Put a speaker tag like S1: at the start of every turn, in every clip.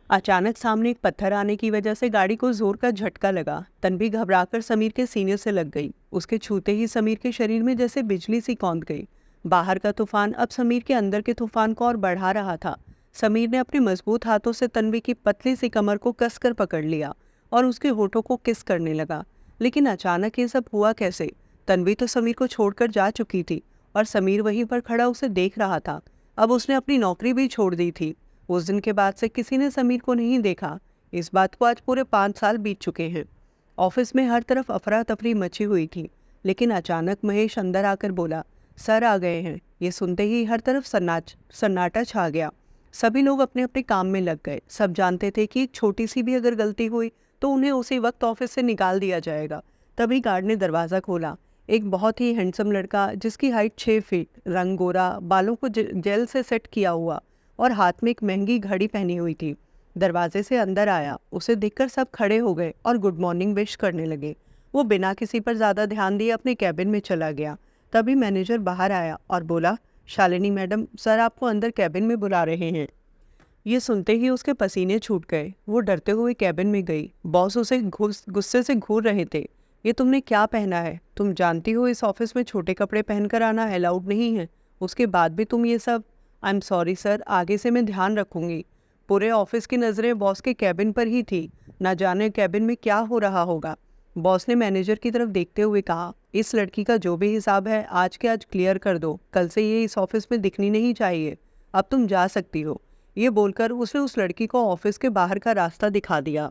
S1: अचानक सामने एक पत्थर आने की वजह से गाड़ी को जोर का झटका लगा। तन्वी घबराकर समीर के सीने से लग गई। उसके छूते ही समीर के शरीर में जैसे बिजली सी कौंध गई। बाहर का तूफान अब समीर के अंदर के तूफान को और बढ़ा रहा था। समीर ने अपने मजबूत हाथों से तन्वी की पतली सी कमर को कसकर पकड़ लिया और उसके होठों को किस करने लगा। लेकिन अचानक ये सब हुआ कैसे? तन्वी तो समीर को छोड़कर जा चुकी थी और समीर वहीं पर खड़ा उसे देख रहा था। अब उसने अपनी नौकरी भी छोड़ दी थी। उस दिन के बाद से किसी ने समीर को नहीं देखा। इस बात को आज पूरे 5 साल बीत चुके हैं। ऑफिस में हर तरफ अफरा तफरी मची हुई थी। लेकिन अचानक महेश अंदर आकर बोला, सर आ गए हैं। ये सुनते ही हर तरफ सन्नाटा छा गया। सभी लोग अपने अपने काम में लग गए। सब जानते थे कि एक छोटी सी भी अगर गलती हुई तो उन्हें उसी वक्त ऑफिस से निकाल दिया जाएगा। तभी गार्ड ने दरवाज़ा खोला। एक बहुत ही हैंडसम लड़का, जिसकी हाइट 6 फीट, रंग गोरा, बालों को जेल से सेट किया हुआ और हाथ में एक महंगी घड़ी पहनी हुई थी, दरवाजे से अंदर आया। उसे देखकर सब खड़े हो गए और गुड मॉर्निंग विश करने लगे। वो बिना किसी पर ज़्यादा ध्यान दिए अपने कैबिन में चला गया। तभी मैनेजर बाहर आया और बोला, शालिनी मैडम, सर आपको अंदर कैबिन में बुला रहे हैं। ये सुनते ही उसके पसीने छूट गए। वो डरते हुए कैबिन में गई। बॉस उसे गुस्से से घूर रहे थे। ये तुमने क्या पहना है? तुम जानती हो इस ऑफिस में छोटे कपड़े पहनकर आना अलाउड नहीं है। उसके बाद भी तुम ये सब। आई एम सॉरी सर, आगे से मैं ध्यान रखूंगी। पूरे ऑफिस की नज़रें बॉस के कैबिन पर ही थी। ना जाने कैबिन में क्या हो रहा होगा। बॉस ने मैनेजर की तरफ देखते हुए कहा, इस लड़की का जो भी हिसाब है आज के आज क्लियर कर दो। कल से ये इस ऑफिस में दिखनी नहीं चाहिए। अब तुम जा सकती हो। ये बोलकर उसने उस लड़की को ऑफिस के बाहर का रास्ता दिखा दिया।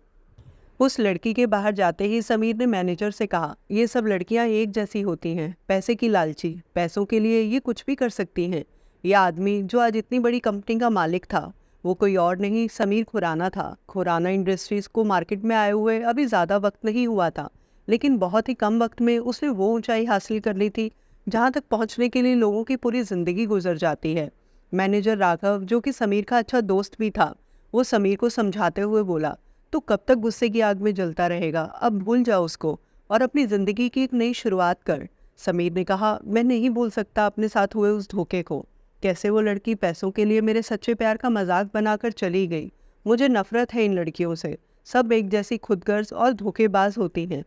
S1: उस लड़की के बाहर जाते ही समीर ने मैनेजर से कहा, ये सब लड़कियां एक जैसी होती हैं, पैसे की लालची। पैसों के लिए ये कुछ भी कर सकती हैं। यह आदमी जो आज इतनी बड़ी कंपनी का मालिक था, वो कोई और नहीं, समीर खुराना था। खुराना इंडस्ट्रीज को मार्केट में आए हुए अभी ज़्यादा वक्त नहीं हुआ था, लेकिन बहुत ही कम वक्त में उसने वो ऊंचाई हासिल कर ली थी जहाँ तक पहुँचने के लिए लोगों की पूरी ज़िंदगी गुजर जाती है। मैनेजर राघव, जो कि समीर का अच्छा दोस्त भी था, वो समीर को समझाते हुए बोला, तो कब तक गुस्से की आग में जलता रहेगा? अब भूल जाओ उसको और अपनी जिंदगी की एक नई शुरुआत कर। समीर ने कहा, मैं नहीं भूल सकता अपने साथ हुए उस धोखे को। कैसे वो लड़की पैसों के लिए मेरे सच्चे प्यार का मजाक बनाकर चली गई। मुझे नफरत है इन लड़कियों से। सब एक जैसी खुदगर्ज और धोखेबाज होती हैं।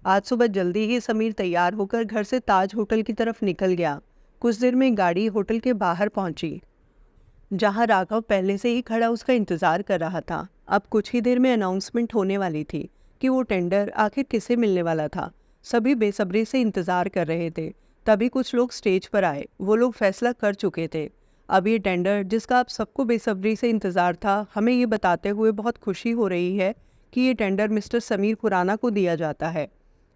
S1: आज सुबह जल्दी ही समीर तैयार होकर घर से ताज होटल की तरफ निकल गया। कुछ देर में गाड़ी होटल के बाहर पहुंची, जहां राघव पहले से ही खड़ा उसका इंतजार कर रहा था। अब कुछ ही देर में अनाउंसमेंट होने वाली थी कि वो टेंडर आखिर किसे मिलने वाला था। सभी बेसब्री से इंतजार कर रहे थे। तभी कुछ लोग स्टेज पर आए। वो लोग फैसला कर चुके थे। अब ये टेंडर, जिसका अब सबको बेसब्री से इंतजार था, हमें ये बताते हुए बहुत खुशी हो रही है कि ये टेंडर मिस्टर समीर खुराना को दिया जाता है।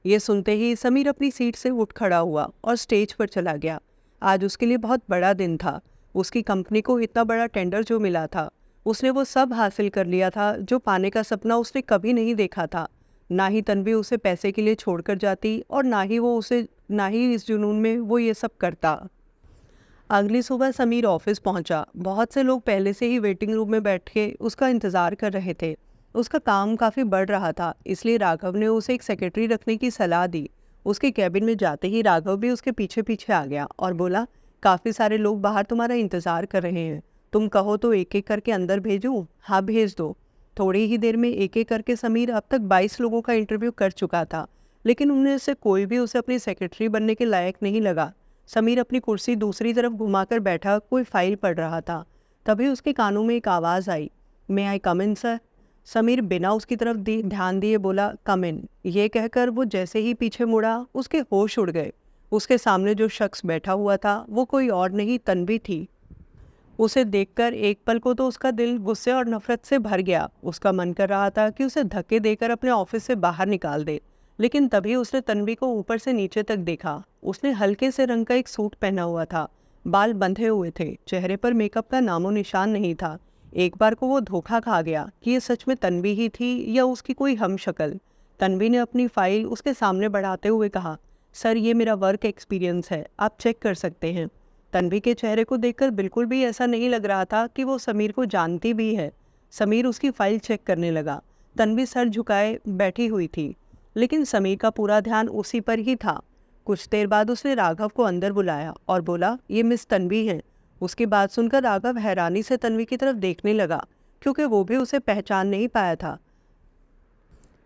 S1: ये सुनते ही समीर अपनी सीट से उठ खड़ा हुआ और स्टेज पर चला गया। आज उसके लिए बहुत बड़ा दिन था। उसकी कंपनी को इतना बड़ा टेंडर जो मिला था, उसने वो सब हासिल कर लिया था जो पाने का सपना उसने कभी नहीं देखा था। ना ही तन्वी उसे पैसे के लिए छोड़कर जाती और ना ही इस जुनून में वो ये सब करता। अगली सुबह समीर ऑफिस पहुंचा। बहुत से लोग पहले से ही वेटिंग रूम में बैठ के उसका इंतज़ार कर रहे थे। उसका काम काफ़ी बढ़ रहा था, इसलिए राघव ने उसे एक सेक्रेटरी रखने की सलाह दी। उसके कैबिन में जाते ही राघव भी उसके पीछे पीछे आ गया और बोला, काफ़ी सारे लोग बाहर तुम्हारा इंतज़ार कर रहे हैं। तुम कहो तो एक एक करके अंदर भेजूँ? हाँ, भेज दो। थोड़ी ही देर में एक एक करके समीर अब तक 22 लोगों का इंटरव्यू कर चुका था, लेकिन उनमें से कोई भी उसे अपनी सेक्रेटरी बनने के लायक नहीं लगा। समीर अपनी कुर्सी दूसरी तरफ घुमाकर बैठा कोई फाइल पढ़ रहा था। तभी उसके कानों में एक आवाज़ आई, मे आई कम इन सर? समीर बिना उसकी तरफ ध्यान दिए बोला, कम इन। ये कहकर वो जैसे ही पीछे मुड़ा, उसके होश उड़ गए। उसके सामने जो शख्स बैठा हुआ था वो कोई और नहीं, तन्वी थी। उसे देखकर एक पल को तो उसका दिल गुस्से और नफरत से भर गया। उसका मन कर रहा था कि उसे धक्के देकर अपने ऑफिस से बाहर निकाल दे। लेकिन तभी उसने तन्वी को ऊपर से नीचे तक देखा। उसने हल्के से रंग का एक सूट पहना हुआ था, बाल बंधे हुए थे, चेहरे पर मेकअप का नामो निशान नहीं था। एक बार को वो धोखा खा गया कि ये सच में तन्वी ही थी या उसकी कोई हमशक्ल। तन्वी ने अपनी फाइल उसके सामने बढ़ाते हुए कहा, सर ये मेरा वर्क एक्सपीरियंस है, आप चेक कर सकते हैं। तन्वी के चेहरे को देखकर बिल्कुल भी ऐसा नहीं लग रहा था कि वो समीर को जानती भी है। समीर उसकी फाइल चेक करने लगा। तन्वी सर झुकाए बैठी हुई थी, लेकिन समीर का पूरा ध्यान उसी पर ही था। कुछ देर बाद उसने राघव को अंदर बुलाया और बोला, ये मिस तन्वी हैं। उसकी बात सुनकर राघव हैरानी से तन्वी की तरफ देखने लगा। क्योंकि वो भी उसे पहचान नहीं पाया था।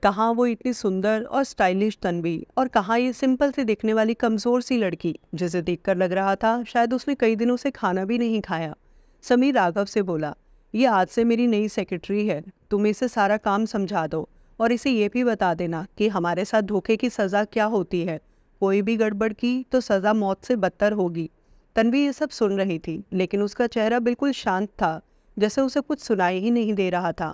S1: कहाँ वो इतनी सुंदर और स्टाइलिश तन्वी, और कहाँ ये सिंपल सी दिखने वाली कमज़ोर सी लड़की जिसे देखकर लग रहा था शायद उसने कई दिनों से खाना भी नहीं खाया। समीर राघव से बोला, ये आज से मेरी नई सेक्रेटरी है, तुम इसे सारा काम समझा दो और इसे ये भी बता देना कि हमारे साथ धोखे की सज़ा क्या होती है। कोई भी गड़बड़ की तो सज़ा मौत से बदतर होगी। तन्वी ये सब सुन रही थी, लेकिन उसका चेहरा बिल्कुल शांत था, जैसे उसे कुछ सुनाई ही नहीं दे रहा था।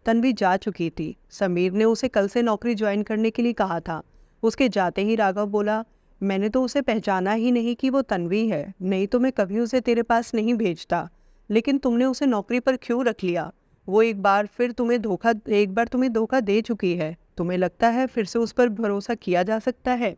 S1: तन्वी जा चुकी थी। समीर ने उसे कल से नौकरी ज्वाइन करने के लिए कहा था। उसके जाते ही राघव बोला, मैंने तो उसे पहचाना ही नहीं कि वो तन्वी है, नहीं तो मैं कभी उसे तेरे पास नहीं भेजता। लेकिन तुमने उसे नौकरी पर क्यों रख लिया? वो एक बार तुम्हें धोखा दे चुकी है। तुम्हें लगता है फिर से उस पर भरोसा किया जा सकता है?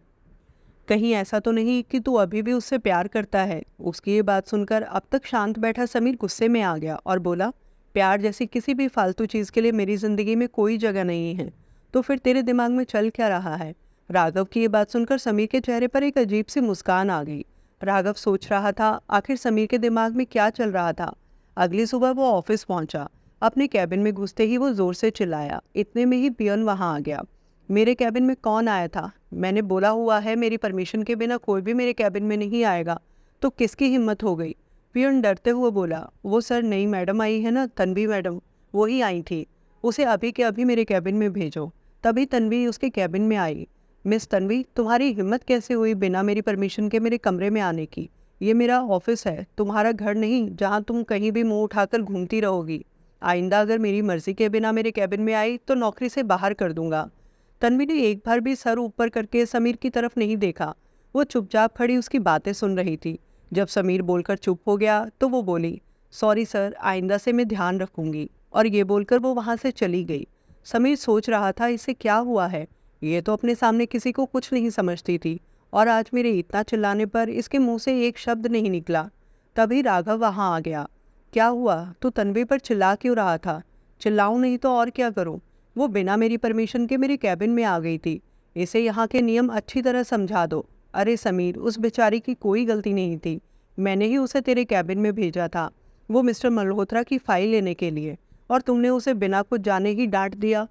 S1: कहीं ऐसा तो नहीं कि तू अभी भी उससे प्यार करता है? उसकी ये बात सुनकर अब तक शांत बैठा समीर गुस्से में आ गया और बोला, प्यार जैसी किसी भी फालतू चीज़ के लिए मेरी ज़िंदगी में कोई जगह नहीं है। तो फिर तेरे दिमाग में चल क्या रहा है? राघव की ये बात सुनकर समीर के चेहरे पर एक अजीब सी मुस्कान आ गई। राघव सोच रहा था आखिर समीर के दिमाग में क्या चल रहा था। अगली सुबह वो ऑफिस पहुंचा। अपने कैबिन में घुसते ही वो जोर से चिल्लाया। इतने में ही पियन वहां आ गया। मेरे कैबिन में कौन आया था? मैंने बोला हुआ है मेरी परमिशन के बिना कोई भी मेरे कैबिन में नहीं आएगा। तो किसकी हिम्मत हो गई? पियन डरते हुए बोला, वो सर नई मैडम आई है ना, तन्वी मैडम, वो ही आई थी। उसे अभी के अभी मेरे कैबिन में भेजो। तभी तन्वी उसके कैबिन में आई। मिस तन्वी, तुम्हारी हिम्मत कैसे हुई बिना मेरी परमिशन के मेरे कमरे में आने की? ये मेरा ऑफिस है, तुम्हारा घर नहीं जहाँ तुम कहीं भी मुंह उठाकर घूमती रहोगी। आइंदा अगर मेरी मर्जी के बिना मेरे कैबिन में आई तो नौकरी से बाहर कर दूंगा। तन्वी ने एक बार भी सर ऊपर करके समीर की तरफ नहीं देखा। वो चुपचाप खड़ी उसकी बातें सुन रही थी। जब समीर बोलकर चुप हो गया तो वो बोली, सॉरी सर, आइंदा से मैं ध्यान रखूंगी। और ये बोलकर वो वहाँ से चली गई। समीर सोच रहा था इसे क्या हुआ है, ये तो अपने सामने किसी को कुछ नहीं समझती थी, और आज मेरे इतना चिल्लाने पर इसके मुंह से एक शब्द नहीं निकला। तभी राघव वहाँ आ गया। क्या हुआ? तू तन्वी पर चिल्ला क्यों रहा था? चिल्लाऊं नहीं तो और क्या करूं? वो बिना मेरी परमिशन के मेरे कैबिन में आ गई थी। इसे यहाँ के नियम अच्छी तरह समझा दो। अरे समीर, उस बेचारी की कोई गलती नहीं थी। मैंने ही उसे तेरे कैबिन में भेजा था, वो मिस्टर मल्होत्रा की फाइल लेने के लिए, और तुमने उसे बिना कुछ जाने ही डांट दिया।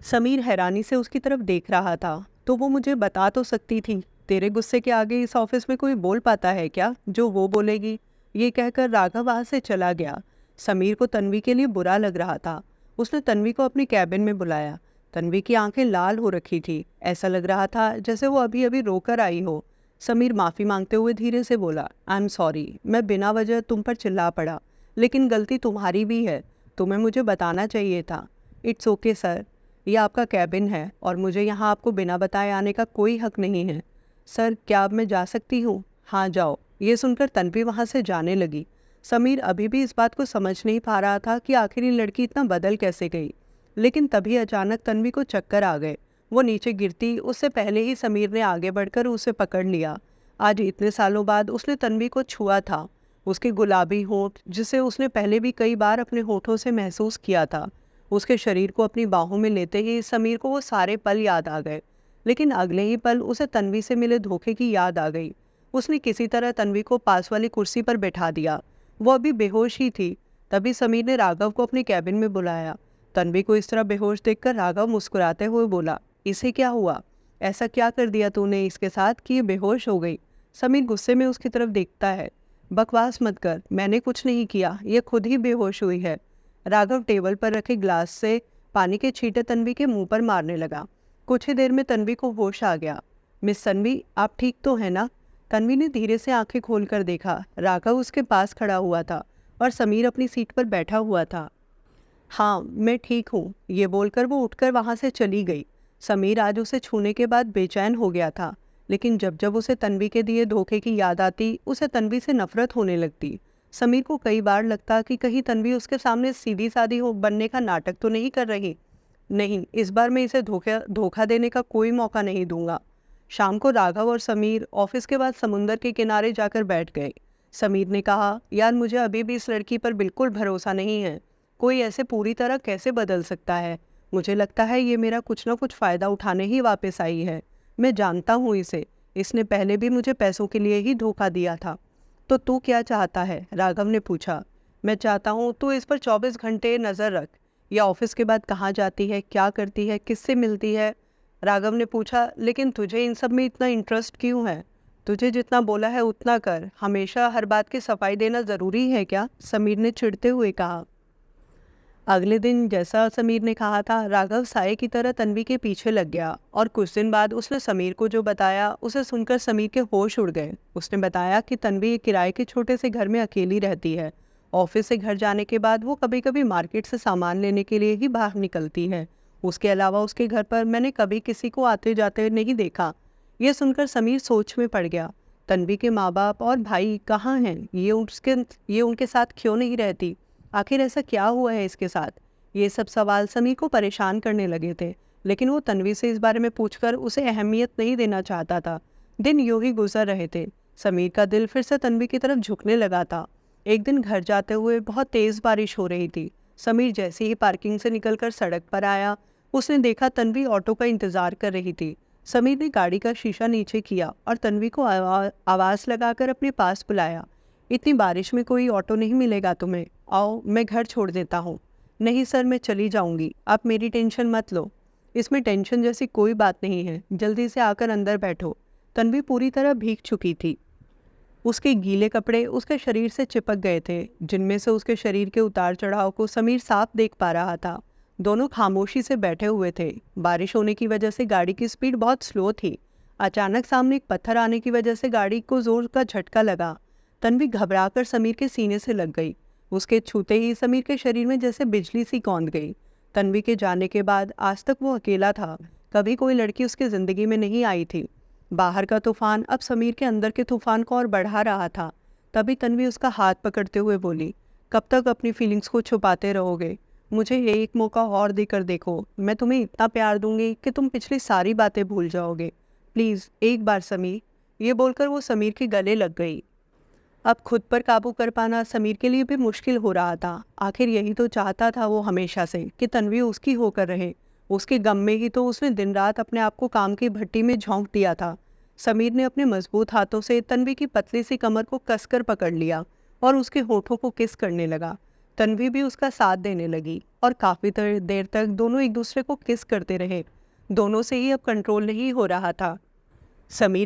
S1: समीर हैरानी से उसकी तरफ देख रहा था। तो वो मुझे बता तो सकती थी। तेरे गुस्से के आगे इस ऑफिस में कोई बोल पाता है क्या जो वो बोलेगी? ये कहकर राघव वहाँ से चला गया। समीर को तन्वी के लिए बुरा लग रहा था। उसने तन्वी को अपने कैबिन में बुलाया। तन्वी की आंखें लाल हो रखी थी। ऐसा लग रहा था जैसे वो अभी अभी रोकर आई हो। समीर माफ़ी मांगते हुए धीरे से बोला, आई एम सॉरी, मैं बिना वजह तुम पर चिल्ला पड़ा, लेकिन गलती तुम्हारी भी है। तुम्हें मुझे बताना चाहिए था। इट्स ओके सर, यह आपका कैबिन है और मुझे यहाँ आपको बिना बताए आने का कोई हक नहीं है। सर, क्या अब मैं जा सकती हूँ? हाँ जाओ। ये सुनकर तन्वी वहाँ से जाने लगी। समीर अभी भी इस बात को समझ नहीं पा रहा था कि आखिर ये लड़की इतना बदल कैसे गई। लेकिन तभी अचानक तन्वी को चक्कर आ गए। वो नीचे गिरती उससे पहले ही समीर ने आगे बढ़कर उसे पकड़ लिया। आज इतने सालों बाद उसने तन्वी को छुआ था। उसके गुलाबी होंठ, जिसे उसने पहले भी कई बार अपने होठों से महसूस किया था, उसके शरीर को अपनी बाहों में लेते ही समीर को वो सारे पल याद आ गए। लेकिन अगले ही पल उसे तन्वी से मिले धोखे की याद आ गई। उसने किसी तरह तन्वी को पास वाली कुर्सी पर बैठा दिया। वो अभी बेहोश ही थी। तभी समीर ने राघव को अपने कैबिन में बुलाया। तन्वी को इस तरह बेहोश देखकर राघव मुस्कुराते हुए बोला, इसे क्या हुआ? ऐसा क्या कर दिया तूने इसके साथ कि ये बेहोश हो गई? समीर गुस्से में उसकी तरफ देखता है। बकवास मत कर, मैंने कुछ नहीं किया, ये खुद ही बेहोश हुई है। राघव टेबल पर रखे ग्लास से पानी के छींटे तन्वी के मुंह पर मारने लगा। कुछ ही देर में तन्वी को होश आ गया। मिस तन्वी, आप ठीक तो है ना? तन्वी ने धीरे से आंखें खोलकर देखा। राघव उसके पास खड़ा हुआ था और समीर अपनी सीट पर बैठा हुआ था। हाँ, मैं ठीक हूँ, ये बोलकर वो उठकर वहाँ से चली गई। समीर आज उसे छूने के बाद बेचैन हो गया था, लेकिन जब जब उसे तन्वी के दिए धोखे की याद आती, उसे तन्वी से नफरत होने लगती। समीर को कई बार लगता कि कहीं तन्वी उसके सामने सीधी सादी हो बनने का नाटक तो नहीं कर रही। नहीं, इस बार मैं इसे धोखा देने का कोई मौका नहीं दूंगा। शाम को राघव और समीर ऑफिस के बाद समुंदर के किनारे जाकर बैठ गए। समीर ने कहा, यार मुझे अभी भी इस लड़की पर बिल्कुल भरोसा नहीं है। कोई ऐसे पूरी तरह कैसे बदल सकता है? मुझे लगता है ये मेरा कुछ ना कुछ फ़ायदा उठाने ही वापस आई है। मैं जानता हूँ इसे, इसने पहले भी मुझे पैसों के लिए ही धोखा दिया था। तो तू क्या चाहता है? राघव ने पूछा। मैं चाहता हूँ तू इस पर 24 घंटे नज़र रख। या ऑफिस के बाद कहाँ जाती है, क्या करती है, किससे मिलती है? राघव ने पूछा। लेकिन तुझे इन सब में इतना इंटरेस्ट क्यों है? तुझे जितना बोला है उतना कर, हमेशा हर बात की सफाई देना ज़रूरी है क्या? समीर ने चिढ़ते हुए कहा। अगले दिन जैसा समीर ने कहा था, राघव साये की तरह तन्वी के पीछे लग गया और कुछ दिन बाद उसने समीर को जो बताया उसे सुनकर समीर के होश उड़ गए। उसने बताया कि तन्वी एक किराए के छोटे से घर में अकेली रहती है। ऑफिस से घर जाने के बाद वो कभी कभी मार्केट से सामान लेने के लिए ही बाहर निकलती है। उसके अलावा उसके घर पर मैंने कभी किसी को आते जाते नहीं देखा। यह सुनकर समीर सोच में पड़ गया। तन्वी के माँ बाप और भाई कहाँ हैं? ये उनके साथ क्यों नहीं रहती? आखिर ऐसा क्या हुआ है इसके साथ? ये सब सवाल समीर को परेशान करने लगे थे, लेकिन वो तन्वी से इस बारे में पूछकर उसे अहमियत नहीं देना चाहता था। दिन यूं ही गुजर रहे थे। समीर का दिल फिर से तन्वी की तरफ झुकने लगा था। एक दिन घर जाते हुए बहुत तेज बारिश हो रही थी। समीर जैसे ही पार्किंग से निकलकर सड़क पर आया, उसने देखा तन्वी ऑटो का इंतजार कर रही थी। समीर ने गाड़ी का शीशा नीचे किया और तन्वी को आवाज लगाकर अपने पास बुलाया। इतनी बारिश में कोई ऑटो नहीं मिलेगा तुम्हें, आओ मैं घर छोड़ देता हूँ। नहीं सर, मैं चली जाऊँगी, आप मेरी टेंशन मत लो। इसमें टेंशन जैसी कोई बात नहीं है, जल्दी से आकर अंदर बैठो। तन्वी पूरी तरह भीग चुकी थी। उसके गीले कपड़े उसके शरीर से चिपक गए थे, जिनमें से उसके शरीर के उतार चढ़ाव को समीर साफ देख पा रहा था। दोनों खामोशी से बैठे हुए थे। बारिश होने की वजह से गाड़ी की स्पीड बहुत स्लो थी। अचानक सामने एक पत्थर आने की वजह से गाड़ी को जोर का झटका लगा। तन्वी घबराकर समीर के सीने से लग गई। उसके छूते ही समीर के शरीर में जैसे बिजली सी कौंध गई। तन्वी के जाने के बाद आज तक वो अकेला था। कभी कोई लड़की उसकी जिंदगी में नहीं आई थी। बाहर का तूफान अब समीर के अंदर के तूफान को और बढ़ा रहा था। तभी तन्वी उसका हाथ पकड़ते हुए बोली, कब तक अपनी फीलिंग्स को छुपाते रहोगे? मुझे एक मौका और देकर देखो। मैं तुम्हें इतना प्यार दूंगी कि तुम पिछली सारी बातें भूल जाओगे। प्लीज़ एक बार समीर। ये बोलकर वो समीर के गले लग गई। अब खुद पर काबू कर पाना समीर के लिए भी मुश्किल हो रहा था। आखिर यही तो चाहता था वो हमेशा से, कि तन्वी उसकी होकर रहे। उसके गम में ही तो उसने दिन रात अपने आप को काम की भट्टी में झोंक दिया था। समीर ने अपने मजबूत हाथों से तन्वी की पतली सी कमर को कसकर पकड़ लिया और उसके होठों को किस करने लगा। तन्वी भी उसका साथ देने लगी और काफ़ी देर तक दोनों एक दूसरे को किस करते रहे। दोनों से ही अब कंट्रोल नहीं हो रहा था। समीर